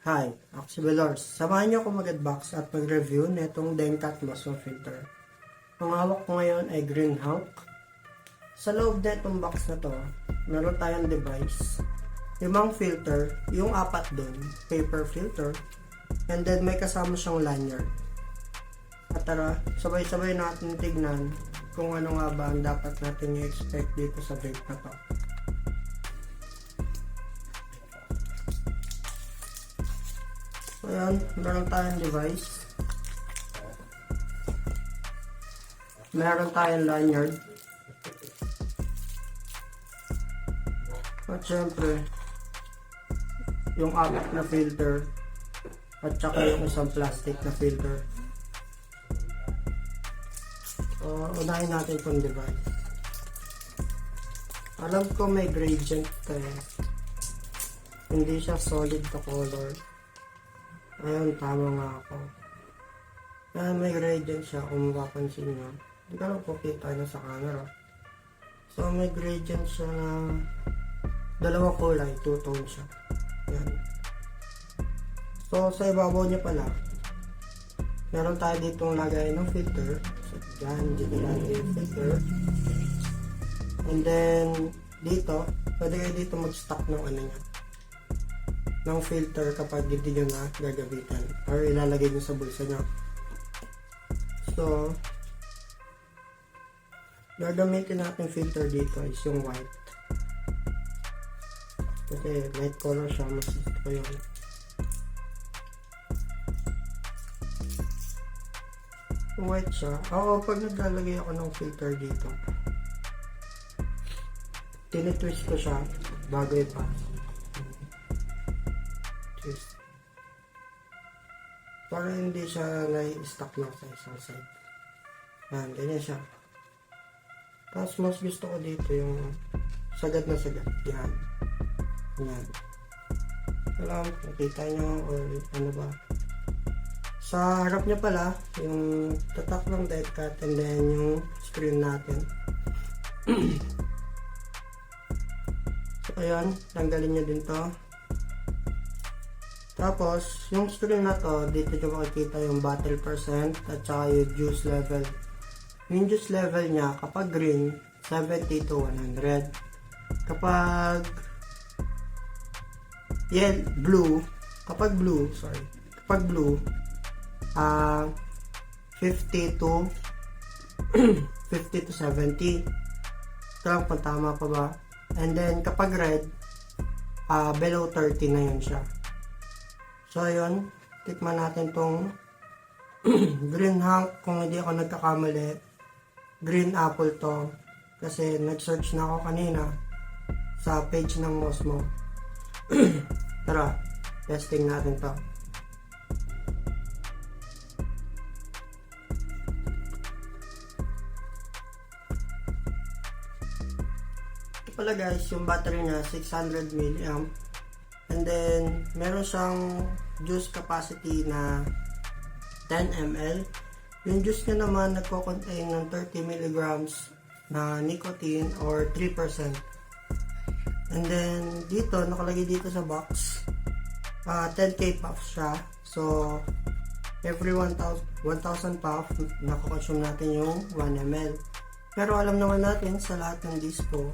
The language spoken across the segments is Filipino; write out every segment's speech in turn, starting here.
Hi, Axibelors. Samahan niyo ako mag-unbox at mag-review nitong Denkat Muscle Filter. Ang hawak ko ngayon ay Green Hawk. Sa loob nitong box na to, meron tayong device, 5 filter, yung 4 dun, paper filter, and then may kasama siyang lanyard. At tara, sabay-sabay natin tignan kung ano nga ba ang dapat natin i-expect dito sa vape na to. Ayan, meron tayong device. Meron tayong lanyard. At syempre, yung 4 na filter. At saka yung isang plastic na filter. So, unahin natin itong device. Alam ko may gradient to eh. Hindi siya solid to color. Ayun, tama nga ako. Kaya may gradient siya kung mapapansin nyo. Hindi ka lang po kita na sa camera. So may gradient siya na dalawang kulay, 2-tone siya. Yan. So sa ibabaw niya pala, meron tayo ditong lagay ng filter. So yan, dito lagay yung filter. And then dito, pwede kayo dito mag-stock ng ano niya, ng filter kapag hindi nyo na gagamitan or ilalagay nyo sa bulsa nyo. So gagamitin natin filter dito is yung white kasi light color siya, mas gusto ko yun. White siya. Ako pag naglalagay ako ng filter dito, tinitwist ko siya bago i-pass. Para hindi siya na-stuck lang sa isang side. Yan, ganyan siya. Tapos mas gusto ko dito yung sagad na sagad. Yan. Yan. Alam, nakita nyo or ano ba. Sa harap niya pala, yung tatak ng Denkat and then yung screen natin. So ayan, tanggalin nyo din to. Tapos, yung screen na to, dito nyo makikita yung battery percent at saka yung juice level. Yung juice level niya, kapag green, 70 to 100. Kapag kapag blue, 50 to 50 to 70. Ito lang kung tama pa ba. And then, kapag red, below 30 na yun siya. So ayun, tikman natin tong Green Hawk. Kung hindi ako nagkakamali, green apple to. Kasi nag-search na ako kanina sa page ng Mosmo. Tara, testing natin to. Ito pala guys, yung battery niya 600 mAh. And then, meron siyang juice capacity na 10 ml. Yung juice niya naman nagko-contain ng 30 mg na nicotine or 3%. And then, dito, nakalagay dito sa box, 10k puffs siya. So, every 1,000 puff, nakakonsume natin yung 1 ml. Pero alam naman natin sa lahat ng disco,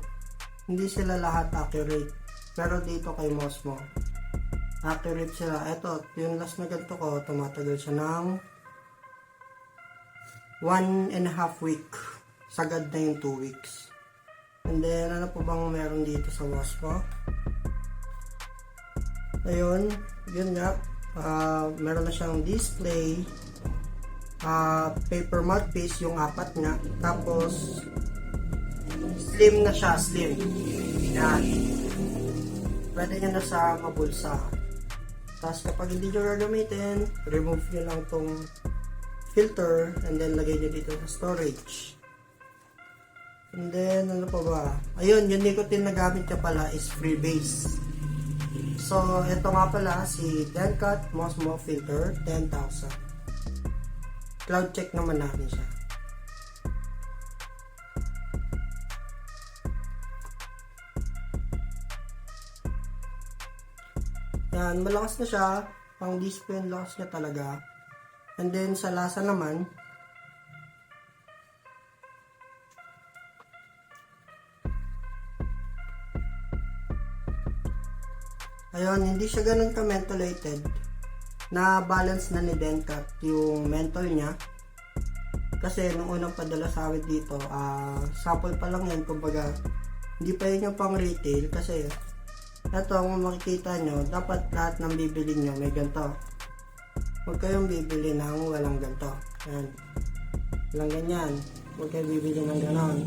hindi sila lahat accurate. Pero dito kay Mosmo, accurate sila. Ito, yung last na ganito ko, tumatagal siya ng 1.5 week. Sagad na yung 2 weeks. And then, ano po bang meron dito sa Mosmo? Ayun, yun nga. Meron na siyang display, paper mouthpiece, yung 4 nga. Tapos, slim na siya, slim. Yan. Pwede nyo na sa mabulsa. Tapos kapag hindi nyo gagamitin, remove nyo lang tong filter and then lagay nyo dito sa storage. And then, ano pa ba? Ayun, yung nicotine na gamit niya pala is freebase. So, ito nga pala si Denkat Mosmo Filter 10,000. Cloud check naman natin siya. Yan, malakas na siya. Pang display, lakas niya talaga. And then, sa lasa naman, ayun, hindi siya ganun ka-mentholated. Na-balance na ni Dencat yung menthol niya. Kasi nung unang padala sa amin dito, sample pa lang yan. Kumbaga, hindi pa yun yung pang retail. Kasi, eto, kung makikita nyo, dapat lahat ng bibili nyo may ganito. Huwag kayong bibili ng walang ganito. Ayan. Walang ganyan. Huwag kayong bibili ng ganon.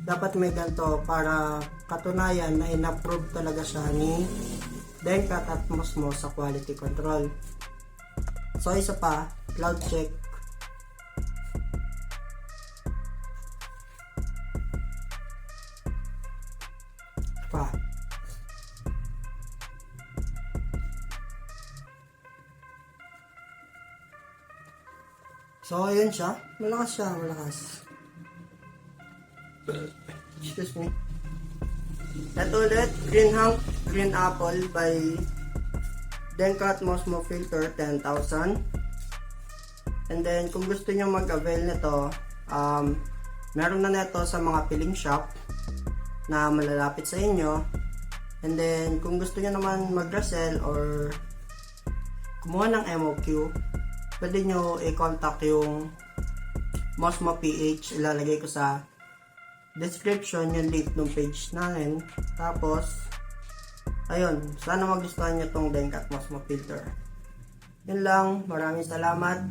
Dapat may ganito para katunayan na in-approve talaga siya ni Dencat at Mosmos sa quality control. So, isa pa, cloud check. Pa. So, ayun siya. Malakas siya, malakas. Excuse me. Ito ulit, Green Hank, Green Apple by Dencat Mosmo Filter 10,000. And then, kung gusto nyo mag-avail nito, meron na neto sa mga filling shop na malalapit sa inyo. And then, kung gusto nyo naman mag-resell or kumuha ng MOQ, pwede nyo i-contact yung Mosmo PH. Ilalagay ko sa description yung link ng page namin. Tapos, ayun, sana magustuhan nyo tong Dencat Mosmo Filter. Yun lang, maraming salamat.